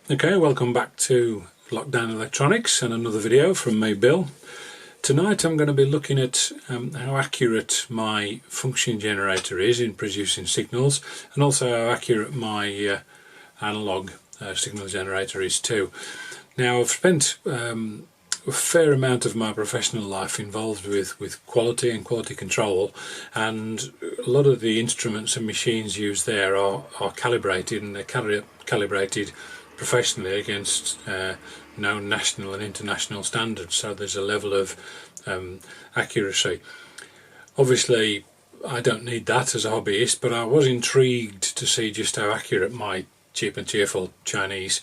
Okay, welcome back to Lockdown Electronics and another video from me, Bill. Tonight I'm going to be looking at how accurate my function generator is in producing signals, and also how accurate my analog signal generator is too. Now, I've spent a fair amount of my professional life involved with quality and quality control, and a lot of the instruments and machines used there are calibrated, and they're calibrated professionally against known national and international standards, so there's a level of accuracy. Obviously I don't need that as a hobbyist, but I was intrigued to see just how accurate my cheap and cheerful Chinese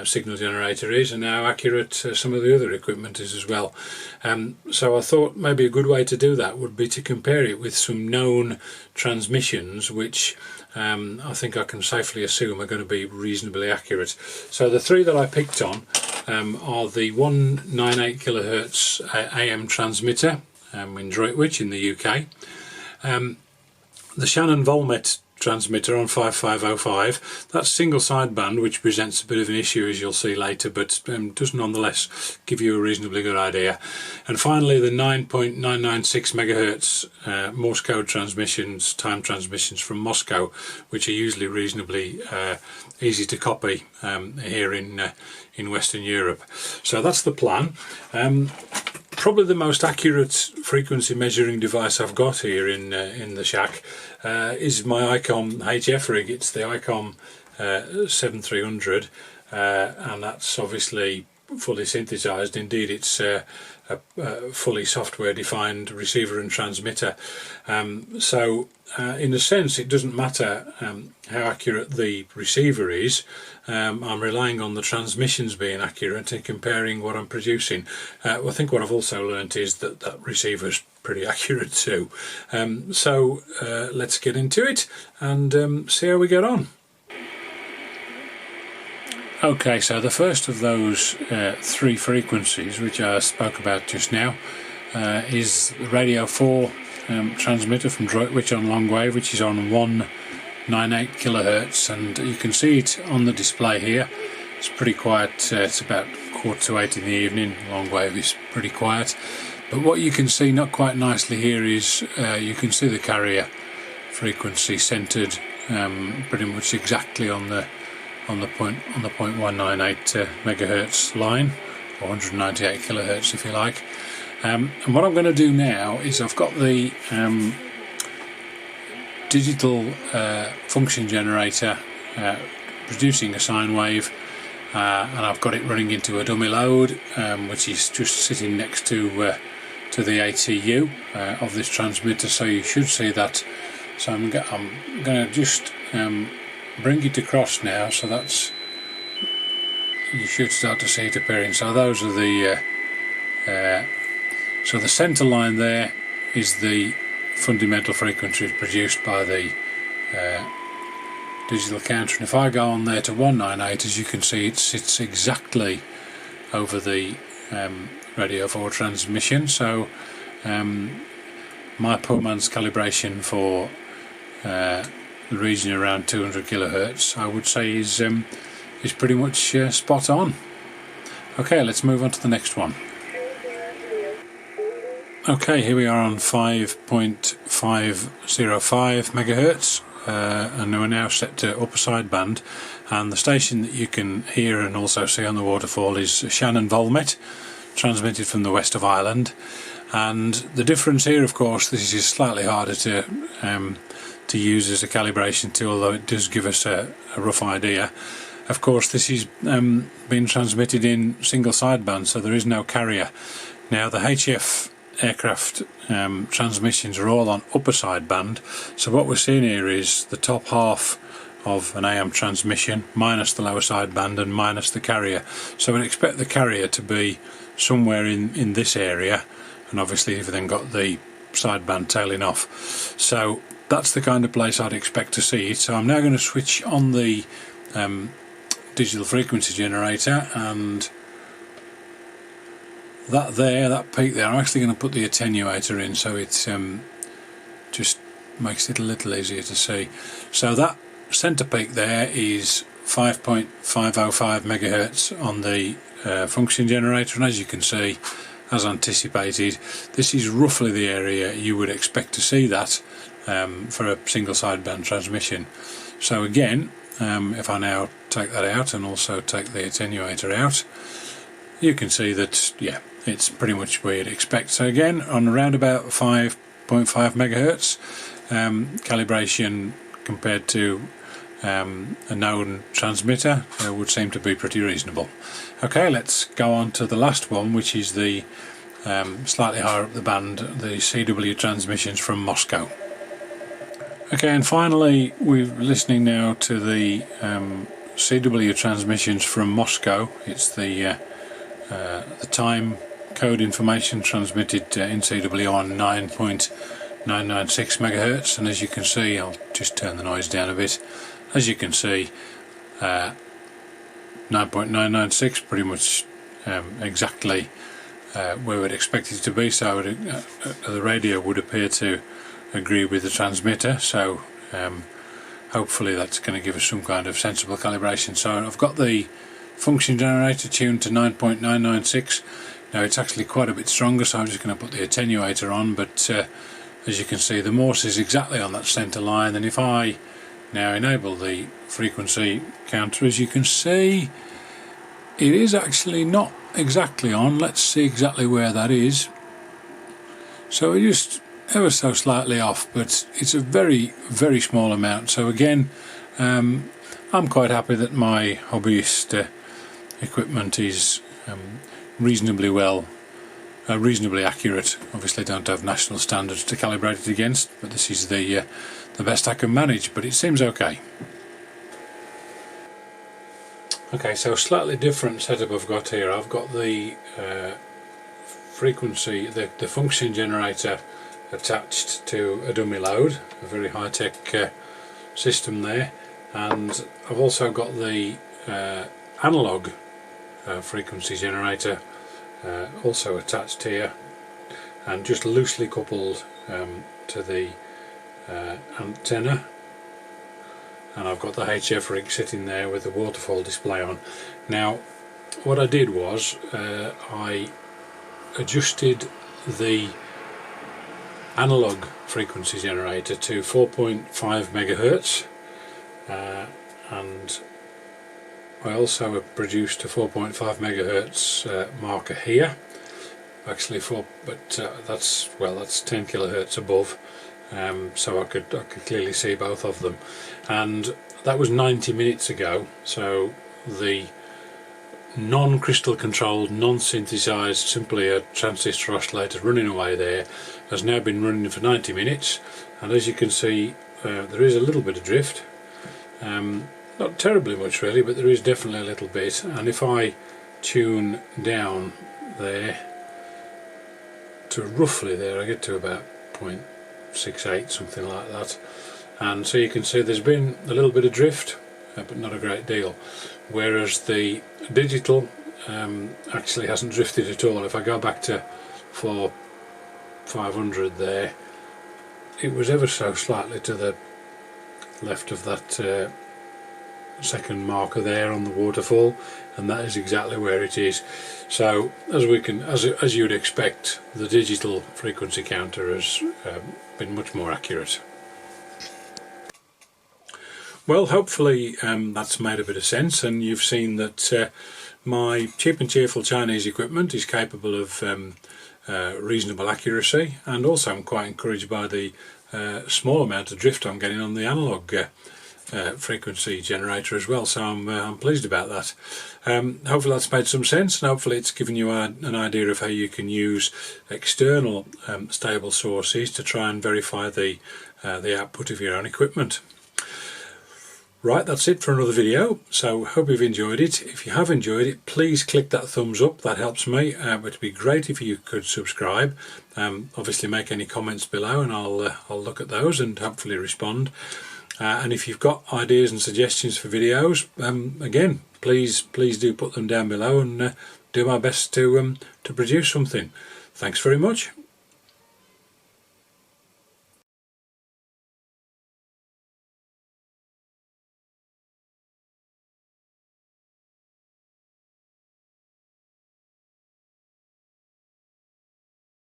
signal generator is, and how accurate some of the other equipment is as well. So I thought maybe a good way to do that would be to compare it with some known transmissions which I think I can safely assume are going to be reasonably accurate. So the three that I picked on are the 198 kHz AM transmitter in Droitwich in the UK, the Shannon Volmet transmitter on 5505, that's single sideband, which presents a bit of an issue as you'll see later, but does nonetheless give you a reasonably good idea. And finally the 9.996 MHz Morse code transmissions, time transmissions from Moscow, which are usually reasonably easy to copy here in Western Europe. So that's the plan. Probably the most accurate frequency measuring device I've got here in the shack is my ICOM HF rig. It's the ICOM 7300, and that's obviously fully synthesized. Indeed, it's a fully software defined receiver and transmitter. So in a sense it doesn't matter how accurate the receiver is. I'm relying on the transmissions being accurate and comparing what I'm producing. I think what I've also learnt is that that receiver's pretty accurate too. So let's get into it and see how we get on. Okay, so the first of those three frequencies which I spoke about just now is the Radio 4 transmitter from Droitwich on long wave, which is on 198 kHz, and you can see it on the display here. It's pretty quiet. It's about 7:45 in the evening. Long wave is pretty quiet, but what you can see not quite nicely here is you can see the carrier frequency centered pretty much exactly on the 0.198 megahertz line, or 198 kilohertz if you like. And what I'm going to do now is I've got the digital function generator producing a sine wave, and I've got it running into a dummy load which is just sitting next to the ATU of this transmitter, so you should see that. So I'm going to just bring it across now, so that's, you should start to see it appearing. So those are the so the centre line there is the fundamental frequency produced by the digital counter, and if I go on there to 198, as you can see, it sits exactly over the Radio 4 transmission. So my poor man's calibration for the region around 200 kilohertz, I would say, is pretty much spot on. Okay, let's move on to the next one. Okay, here we are on 5.505 megahertz, and we're now set to upper sideband, and the station that you can hear and also see on the waterfall is Shannon Volmet, transmitted from the west of Ireland. And the difference here, of course, this is slightly harder to use as a calibration tool, although it does give us a rough idea. Of course, this is being transmitted in single sideband, so there is no carrier. Now the HF aircraft transmissions are all on upper sideband, so what we're seeing here is the top half of an AM transmission minus the lower sideband and minus the carrier. So we'd expect the carrier to be somewhere in this area, and obviously you've then got the sideband tailing off. So that's the kind of place I'd expect to see it. So I'm now going to switch on the digital frequency generator, and that peak there, I'm actually going to put the attenuator in, so it just makes it a little easier to see. So that centre peak there is 5.505 megahertz on the function generator, and as you can see, as anticipated, this is roughly the area you would expect to see that for a single sideband transmission. So again, if I now take that out and also take the attenuator out, you can see that, yeah, it's pretty much where you'd expect. So again, on around about 5.5 megahertz, calibration compared to a known transmitter would seem to be pretty reasonable. Okay, let's go on to the last one, which is the slightly higher up the band, the CW transmissions from Moscow. Okay, and finally we're listening now to the CW transmissions from Moscow. It's the time code information transmitted in CW on 9.996 megahertz, and as you can see, I'll just turn the noise down a bit. As you can see, 9.996 pretty much exactly where we'd expect it to be, so the radio would appear to agree with the transmitter, so hopefully that's going to give us some kind of sensible calibration. So I've got the function generator tuned to 9.996. now it's actually quite a bit stronger, so I'm just going to put the attenuator on, but as you can see, the Morse is exactly on that centre line, and if I now enable the frequency counter, as you can see, it is actually not exactly on. Let's see exactly where that is. So we're just ever so slightly off, but it's a very, very small amount. So again, I'm quite happy that my hobbyist equipment is reasonably accurate. Obviously don't have national standards to calibrate it against, but this is the best I can manage, but it seems okay. Okay, so slightly different setup I've got here. I've got the frequency, the function generator attached to a dummy load, a very high-tech system there, and I've also got the analog frequency generator also attached here and just loosely coupled to the antenna, and I've got the HF rig sitting there with the waterfall display on. Now what I did was I adjusted the analog frequency generator to 4.5 megahertz and I also produced a 4.5 megahertz marker here, actually that's 10 kilohertz above, so I could clearly see both of them, and that was 90 minutes ago. So the non-crystal controlled, non-synthesized, simply a transistor oscillator running away there, has now been running for 90 minutes, and as you can see, there is a little bit of drift, not terribly much really, but there is definitely a little bit. And if I tune down there to roughly there, I get to about 0.68, something like that, and so you can see there's been a little bit of drift, but not a great deal, whereas the digital actually hasn't drifted at all. If I go back to 4500 there, it was ever so slightly to the left of that second marker there on the waterfall, and that is exactly where it is. So as you would expect, the digital frequency counter has been much more accurate. Well, hopefully that's made a bit of sense, and you've seen that my cheap and cheerful Chinese equipment is capable of reasonable accuracy, and also I'm quite encouraged by the small amount of drift I'm getting on the analog frequency generator as well, so I'm pleased about that. Hopefully that's made some sense, and hopefully it's given you an idea of how you can use external stable sources to try and verify the output of your own equipment. Right, that's it for another video, so hope you've enjoyed it. If you have enjoyed it, please click that thumbs up, that helps me. It'd be great if you could subscribe. Obviously make any comments below and I'll look at those and hopefully respond. And if you've got ideas and suggestions for videos, again, please do put them down below, and do my best to produce something. Thanks very much.